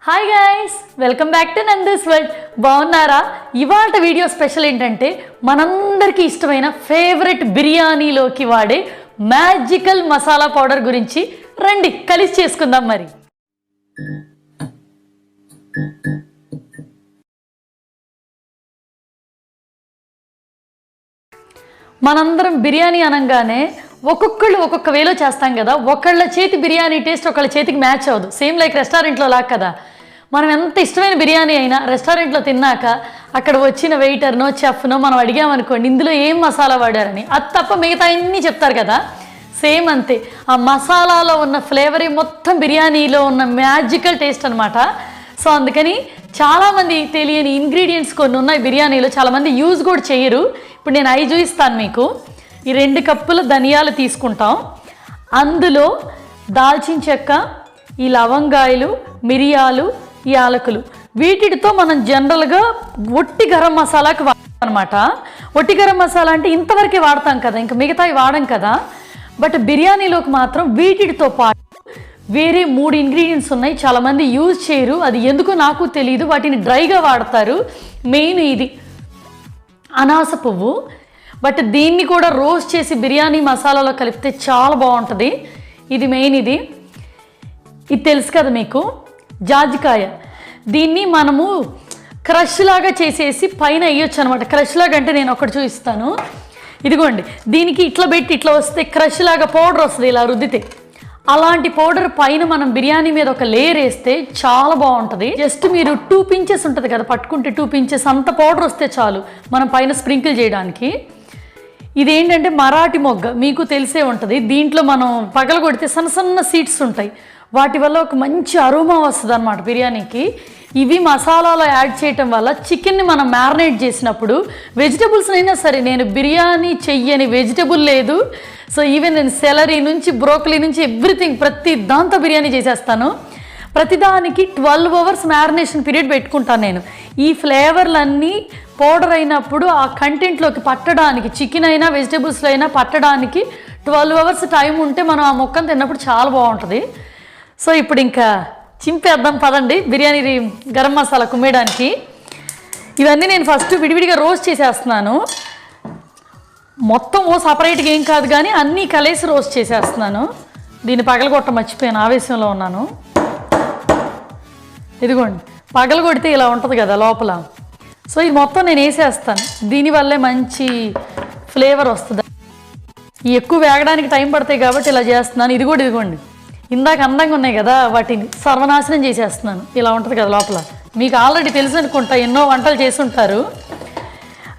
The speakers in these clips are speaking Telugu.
Hi guys, welcome back to Nandu's world. బాగున్నారా? ఇవాళ వీడియో స్పెషల్ ఏంటంటే మనందరికీ ఇష్టమైన ఫేవరెట్ బిర్యానీలోకి వాడే మ్యాజికల్ మసాలా పౌడర్ గురించి. రండి కలిసి చేసుకుందాం. మరి మనందరం బిర్యానీ అనగానే ఒక్కొక్కళ్ళు ఒక్కొక్క వేలో చేస్తాం కదా. ఒకళ్ళ చేతి బిర్యానీ టేస్ట్ ఒకళ్ళ చేతికి మ్యాచ్ అవ్వదు. సేమ్ లైక్ రెస్టారెంట్లో లాగా కదా. మనం ఎంత ఇష్టమైన బిర్యానీ అయినా రెస్టారెంట్లో తిన్నాక అక్కడ వచ్చిన వెయిటర్నో చెఫ్నో మనం అడిగామనుకోండి ఇందులో ఏం మసాలా వాడారని, అది తప్ప మిగతా అన్నీ చెప్తారు కదా. సేమ్ అంతే, ఆ మసాలాలో ఉన్న ఫ్లేవరే మొత్తం బిర్యానీలో ఉన్న మ్యాజికల్ టేస్ట్ అనమాట. సో అందుకని చాలామంది తెలియని ఇంగ్రీడియంట్స్ కొన్ని ఉన్నాయి బిర్యానీలో, చాలామంది యూజ్ కూడా చేయరు. ఇప్పుడు నేను అవి చూపిస్తాను మీకు. ఈ 2 కప్పుల ధనియాలు తీసుకుంటాం. అందులో దాల్చిన చెక్క, ఈ లవంగాయలు, మిరియాలు, ఈ యాలకులు, వీటితో మనం జనరల్గా ఒట్టి గరం మసాలాకి వాడతాం అనమాట. ఒట్టి గరం మసాలా అంటే ఇంతవరకే వాడతాం కదా, ఇంకా మిగతావి వాడం కదా. బట్ బిర్యానీలోకి మాత్రం వీటితో పాటు వేరే 3 ఇంగ్రీడియంట్స్ ఉన్నాయి. చాలామంది యూజ్ చేయరు, అది ఎందుకో నాకు తెలియదు. వాటిని డ్రైగా వాడతారు. మెయిన్ ఇది అనాస పువ్వు, బట్ దీన్ని కూడా రోస్ట్ చేసి బిర్యానీ మసాలాలో కలిపితే చాలా బాగుంటుంది. ఇది మెయిన్. ఇది తెలుసు కదా మీకు, జాజికాయ. దీన్ని మనము క్రష్ లాగా చేసేసి పైన వేయొచ్చు అనమాట. క్రష్ లాగా అంటే నేను ఒకటి చూపిస్తాను. ఇదిగోండి, దీనికి ఇట్లా పెట్టి ఇట్లా వస్తే క్రష్ లాగా పౌడర్ వస్తుంది ఇలా రుద్దితే. అలాంటి పౌడర్ పైన మనం బిర్యానీ మీద ఒక లేయర్ వేస్తే చాలా బాగుంటుంది. జస్ట్ మీరు 2 pinches ఉంటుంది కదా, పట్టుకుంటే 2 pinches అంత పౌడర్ వస్తే చాలు మనం పైన స్ప్రింకిల్ చేయడానికి. ఇదేంటంటే మరాఠీ మొగ్గ, మీకు తెలిసే ఉంటుంది. దీంట్లో మనం పగలగొడితే సన్న సన్న సీడ్స్ ఉంటాయి. వాటి వల్ల ఒక మంచి అరోమా వస్తుంది అన్నమాట బిర్యానీకి. ఇవి మసాలాలో యాడ్ చేయటం వల్ల చికెన్ని మనం మ్యారినేట్ చేసినప్పుడు వెజిటబుల్స్ అయినా సరే, నేను బిర్యానీ చెయ్యని వెజిటబుల్ లేదు. సో ఈవెన్ నేను సెలరీ నుంచి బ్రోకలీ నుంచి ఎవ్రీథింగ్ ప్రతి దాంతో బిర్యానీ చేసేస్తాను. ప్రతిదానికి 12 hours మ్యారినేషన్ పీరియడ్ పెట్టుకుంటాను నేను. ఈ ఫ్లేవర్లన్నీ పౌడర్ అయినప్పుడు ఆ కంటెంట్లోకి పట్టడానికి, చికెన్ అయినా వెజిటబుల్స్లో అయినా పట్టడానికి 12 hours టైం ఉంటే మనం ఆ మొక్కను తిన్నప్పుడు చాలా బాగుంటుంది. సో ఇప్పుడు ఇంకా చింపేద్దాం పదండి బిర్యానీ గరం మసాలా కుమ్మేయడానికి. ఇవన్నీ నేను ఫస్ట్ విడివిడిగా రోస్ట్ చేసేస్తున్నాను. మొత్తం సపరేట్గా ఏం కాదు కానీ అన్నీ కలిసి రోస్ట్ చేసేస్తున్నాను. దీన్ని పగలగొట్ట మర్చిపోయాను, ఆవేశంలో ఉన్నాను. ఇదిగోండి, పగలగొడితే ఇలా ఉంటుంది కదా లోపల. సో ఇది మొత్తం నేను వేసేస్తాను. దీనివల్లే మంచి ఫ్లేవర్ వస్తుంది. ఎక్కువ వేగడానికి టైం పడతాయి కాబట్టి ఇలా చేస్తున్నాను. ఇది కూడా ఇదిగోండి, ఇందాక అందంగా ఉన్నాయి కదా, వాటిని సర్వనాశనం చేసేస్తున్నాను. ఇలా ఉంటుంది కదా లోపల. మీకు ఆల్రెడీ తెలుసు అనుకుంటా, ఎన్నో వంటలు చేసి ఉంటారు.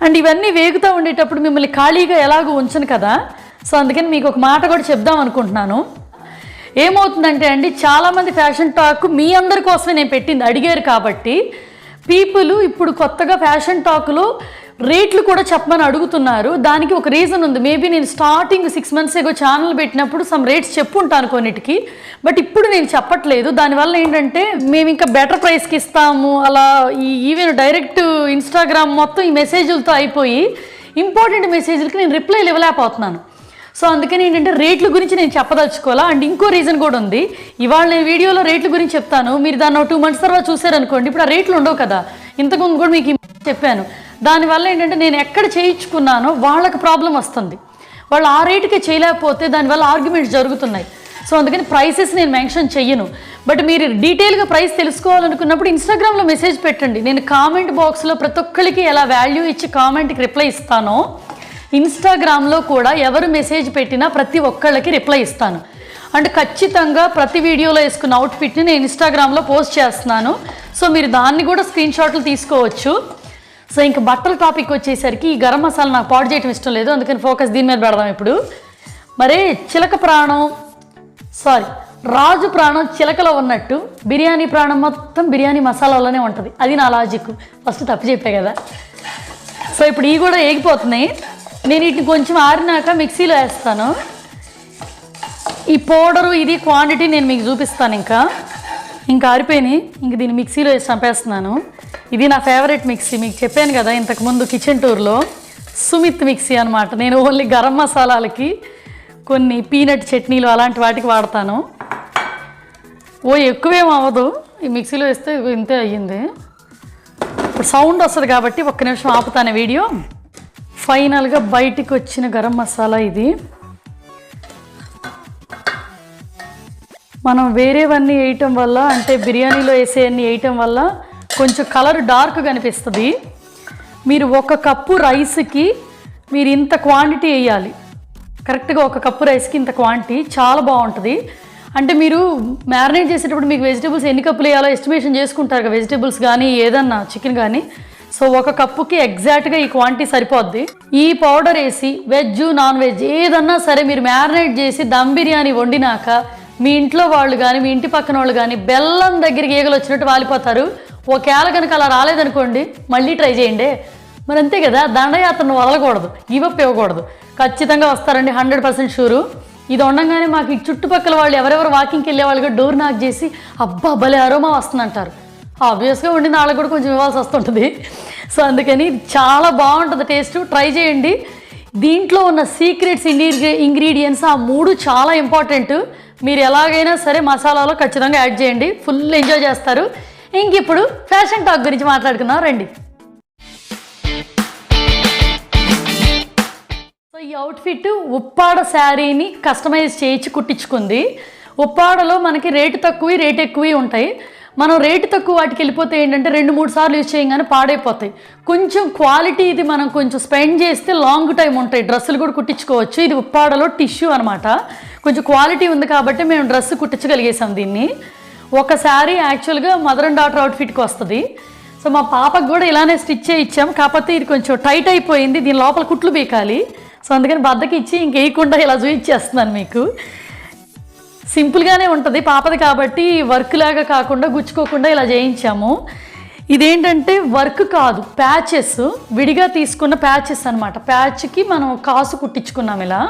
అండ్ ఇవన్నీ వేగుతూ ఉండేటప్పుడు మిమ్మల్ని ఖాళీగా ఎలాగో ఉంచను కదా. సో అందుకని మీకు ఒక మాట కూడా చెప్దాం అనుకుంటున్నాను. ఏమవుతుందంటే అండి, చాలామంది ఫ్యాషన్ టాక్ మీ అందరి కోసమే నేను పెట్టింది, అడిగారు కాబట్టి. పీపుల్ ఇప్పుడు కొత్తగా ఫ్యాషన్ టాక్లో రేట్లు కూడా చెప్పమని అడుగుతున్నారు. దానికి ఒక రీజన్ ఉంది. మేబీ నేను స్టార్టింగ్ 6 months ago ఛానల్ పెట్టినప్పుడు సమ్ రేట్స్ చెప్పుంటాను కొన్నిటికి, బట్ ఇప్పుడు నేను చెప్పట్లేదు. దానివల్ల ఏంటంటే మేము ఇంకా బెటర్ ప్రైస్కి ఇస్తాము అలా. ఈవెన్ డైరెక్ట్ ఇన్స్టాగ్రామ్ మొత్తం ఈ మెసేజ్లతో అయిపోయి ఇంపార్టెంట్ మెసేజ్లకి నేను రిప్లైలు ఇవ్వలేకపోతున్నాను. సో అందుకని ఏంటంటే రేట్ల గురించి నేను చెప్పదలుచుకోవాలా. అండ్ ఇంకో రీజన్ కూడా ఉంది. ఇవాళ నేను వీడియోలో రేట్ల గురించి చెప్తాను. మీరు దాన్ని 2 months తర్వాత చూసారనుకోండి, ఇప్పుడు ఆ రేట్లు ఉండవు కదా. ఇంతకుముందు కూడా మీకు చెప్పాను. దానివల్ల ఏంటంటే నేను ఎక్కడ చేయించుకున్నానో వాళ్ళకి ప్రాబ్లం వస్తుంది. వాళ్ళు ఆ రేటుకే చేయలేకపోతే దానివల్ల ఆర్గ్యుమెంట్స్ జరుగుతున్నాయి. సో అందుకని ప్రైసెస్ నేను మెన్షన్ చెయ్యను. బట్ మీరు డీటెయిల్గా ప్రైస్ తెలుసుకోవాలనుకున్నప్పుడు ఇన్స్టాగ్రామ్లో మెసేజ్ పెట్టండి. నేను కామెంట్ బాక్స్లో ప్రతి ఒక్కరికి ఎలా వాల్యూ ఇచ్చి కామెంట్కి రిప్లై ఇస్తానో, ఇన్స్టాగ్రామ్లో కూడా ఎవరు మెసేజ్ పెట్టినా ప్రతి ఒక్కళ్ళకి రిప్లై ఇస్తాను. అండ్ ఖచ్చితంగా ప్రతి వీడియోలో వేసుకున్న అవుట్ఫిట్ని నేను ఇన్స్టాగ్రామ్లో పోస్ట్ చేస్తున్నాను. సో మీరు దాన్ని కూడా స్క్రీన్ షాట్లు తీసుకోవచ్చు. సో ఇంకా బట్టల టాపిక్ వచ్చేసరికి ఈ గరం మసాలా నాకు పాడు చేయడం ఇష్టం లేదు, అందుకని ఫోకస్ దీని మీద పెడదాం ఇప్పుడు. మరి రాజు ప్రాణం చిలకలో ఉన్నట్టు బిర్యానీ ప్రాణం మొత్తం బిర్యానీ మసాలాలోనే ఉంటుంది. అది నా లాజిక్. ఫస్ట్ తప్పు చెప్పే కదా. సో ఇప్పుడు ఇవి కూడా ఏగిపోతున్నాయి. నేను వీటిని కొంచెం ఆరినాక మిక్సీలో వేస్తాను. ఈ పౌడరు ఇది క్వాంటిటీ నేను మీకు చూపిస్తాను. ఇంకా ఆరిపోయినాయి. ఇంక దీన్ని మిక్సీలో వేసి చంపేస్తున్నాను. ఇది నా ఫేవరెట్ మిక్సీ, మీకు చెప్పాను కదా ఇంతకుముందు కిచెన్ టూర్లో. సుమిత్ మిక్సీ అనమాట. నేను ఓన్లీ గరం మసాలాలకి, కొన్ని పీనట్ చట్నీలు అలాంటి వాటికి వాడతాను. ఎక్కువేం అవ్వదు. ఈ మిక్సీలో వేస్తే ఇంతే అయ్యింది. ఇప్పుడు సౌండ్ వస్తుంది కాబట్టి ఒక్క నిమిషం ఆపుతాను వీడియో. ఫైనల్గా బయటికి వచ్చిన గరం మసాలా ఇది. మనం వేరేవన్నీ వేయటం వల్ల, అంటే బిర్యానీలో వేసేవన్నీ వేయటం వల్ల కొంచెం కలర్ డార్క్ కనిపిస్తుంది. మీరు 1 కప్పు రైస్కి మీరు ఇంత క్వాంటిటీ వేయాలి. కరెక్ట్గా 1 కప్పు రైస్కి ఇంత క్వాంటిటీ చాలా బాగుంటుంది. అంటే మీరు మ్యారినేట్ చేసేటప్పుడు మీకు వెజిటేబుల్స్ ఎన్ని కప్పులు వేయాలో ఎస్టిమేషన్ చేసుకుంటారు కదా, వెజిటేబుల్స్ కానీ ఏదన్నా చికెన్ కానీ. సో 1 కప్పుకి ఎగ్జాక్ట్గా ఈ క్వాంటిటీ సరిపోద్ది. ఈ పౌడర్ వేసి వెజ్ నాన్ వెజ్ ఏదన్నా సరే మీరు మ్యారినేట్ చేసి దమ్ బిర్యానీ వండినాక మీ ఇంట్లో వాళ్ళు కానీ మీ ఇంటి పక్కన వాళ్ళు కానీ బెల్లం దగ్గరికి ఈగలు వచ్చినట్టు వాలిపోతారు. ఒకవేళ కనుక అలా రాలేదనుకోండి మళ్ళీ ట్రై చేయండి. మరి అంతే కదా, దండయాత్రను వదలకూడదు, గివప్ ఇవ్వకూడదు. ఖచ్చితంగా వస్తారండి, 100% షూరు. ఇది ఉండగానే మాకు ఈ చుట్టుపక్కల వాళ్ళు ఎవరెవరు వాకింగ్కి వెళ్ళే వాళ్ళు కూడా డోర్ నాక్ చేసి అబ్బా భలే అరోమా వస్తుందంటారు. ఆబ్వియస్గా వండిన వాళ్ళకి కూడా కొంచెం ఇవ్వాల్సి వస్తుంటుంది. సో అందుకని చాలా బాగుంటుంది టేస్ట్, ట్రై చేయండి. దీంట్లో ఉన్న సీక్రెట్స్ ఇంగ్రీడియంట్స్ ఆ 3 చాలా ఇంపార్టెంట్. మీరు ఎలాగైనా సరే మసాలాలో ఖచ్చితంగా యాడ్ చేయండి, ఫుల్ ఎంజాయ్ చేస్తారు. ఇంక ఇప్పుడు ఫ్యాషన్ టాక్ గురించి మాట్లాడుకుందాం రండి. సో ఈ అవుట్ఫిట్ ఉప్పాడ శారీని కస్టమైజ్ చేయించి కుట్టించుకుంది. ఉప్పాడలో మనకి రేటు తక్కువ రేట్ ఎక్కువ ఉంటాయి. మనం రేటు తక్కువ వాటికి వెళ్ళిపోతే ఏంటంటే 2-3 సార్లు యూజ్ చేయగానే పాడైపోతాయి. కొంచెం క్వాలిటీ ఇది మనం కొంచెం స్పెండ్ చేస్తే లాంగ్ టైం ఉంటాయి. డ్రెస్సులు కూడా కుట్టించుకోవచ్చు. ఇది ఉప్పాడలో టిష్యూ అనమాట, కొంచెం క్వాలిటీ ఉంది కాబట్టి మేము డ్రెస్ కుట్టించగలిగేసాం దీన్ని. ఒక శారీ యాక్చువల్గా మదర్ అండ్ డాటర్ అవుట్ఫిట్కి వస్తుంది. సో మా పాపకు కూడా ఇలానే స్టిచ్ ఇచ్చాం, కాకపోతే ఇది కొంచెం టైట్ అయిపోయింది, దీని లోపల కుట్లు బీకాలి. సో అందుకని బద్దకి ఇచ్చి ఇంకేయకుండా ఇలా చూపించేస్తున్నాను మీకు. సింపుల్గానే ఉంటుంది పాపది కాబట్టి వర్క్ లాగా కాకుండా గుచ్చుకోకుండా ఇలా చేయించాము. ఇదేంటంటే వర్క్ కాదు, ప్యాచెస్, విడిగా తీసుకున్న ప్యాచెస్ అనమాట. ప్యాచ్కి మనం కాసు కుట్టించుకున్నాం ఇలా.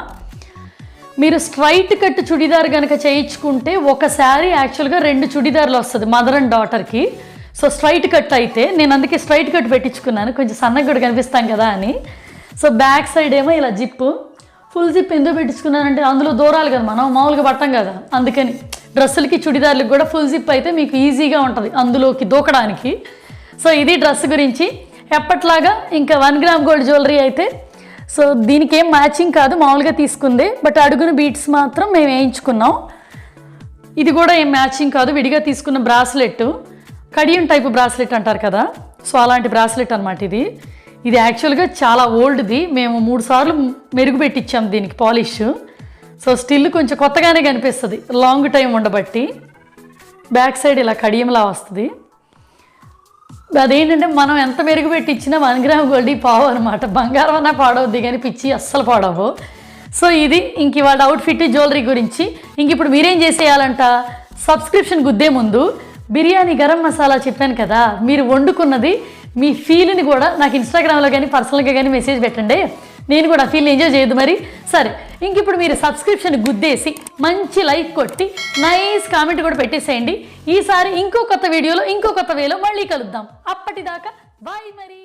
మీరు స్ట్రైట్ కట్ చుడిదార్ కనుక చేయించుకుంటే ఒక శారీ యాక్చువల్గా 2 చుడిదార్లు వస్తుంది మదర్ అండ్ డాటర్కి. సో స్ట్రైట్ కట్ అయితే నేను అందుకే స్ట్రైట్ కట్ పెట్టించుకున్నాను, కొంచెం సన్నగా కూడా కనిపిస్తాం కదా అని. సో బ్యాక్ సైడ్ ఏమో ఇలా జిప్పు, ఫుల్ జిప్ ఎందుకు పెట్టించుకున్నానంటే అందులో దూరాలు కదా, మనం మామూలుగా పట్టాం కదా, అందుకని. డ్రెస్సులకి చుడిదార్లకు కూడా ఫుల్ జిప్ అయితే మీకు ఈజీగా ఉంటుంది అందులోకి దూకడానికి. సో ఇది డ్రెస్ గురించి. ఎప్పట్లాగా ఇంకా 1 గ్రామ్ గోల్డ్ జ్యువెలరీ అయితే, సో దీనికి ఏం మ్యాచింగ్ కాదు, మామూలుగా తీసుకుందే, బట్ అడుగున బీట్స్ మాత్రం మేము వేయించుకున్నాం. ఇది కూడా ఏం మ్యాచింగ్ కాదు, విడిగా తీసుకున్న బ్రాస్లెట్, కడియం టైపు బ్రాస్లెట్ అంటారు కదా, సో అలాంటి బ్రాస్లెట్ అనమాట ఇది. ఇది యాక్చువల్గా చాలా ఓల్డ్ది, మేము 3 సార్లు మెరుగు పెట్టించాం దీనికి పాలిష్. సో స్టిల్ కొంచెం కొత్తగానే కనిపిస్తుంది లాంగ్ టైం ఉండబట్టి. బ్యాక్ సైడ్ ఇలా కడియంలా వస్తుంది. అదేంటంటే మనం ఎంత మెరుగు పెట్టించినా 1 గ్రామ్ గోల్డ్ పావు అనమాట. బంగారం అన్నా పాడవద్ది కానీ పిచ్చి అస్సలు పాడవు. సో ఇది ఇంక ఇవాళ అవుట్ఫిట్ జ్యువెలరీ గురించి. ఇంక ఇప్పుడు మీరేం చేసేయాలంట, సబ్స్క్రిప్షన్ గుద్దే ముందు బిర్యానీ గరం మసాలా చెప్పాను కదా, మీరు వండుకున్నది మీ ఫీల్ని కూడా నాకు ఇన్స్టాగ్రామ్లో కానీ పర్సనల్గా కానీ మెసేజ్ పెట్టండి, నేను కూడా ఫీల్ని ఎంజాయ్ చేయదు మరి. సరే ఇంక ఇప్పుడు మీరు సబ్స్క్రిప్షన్ గుద్దేసి మంచి లైక్ కొట్టి నైస్ కామెంట్ కూడా పెట్టేసేయండి. ఈసారి ఇంకో కొత్త వీడియోలో ఇంకో కొత్త వేలో మళ్ళీ కలుద్దాం. అప్పటిదాకా బాయ్ మరి.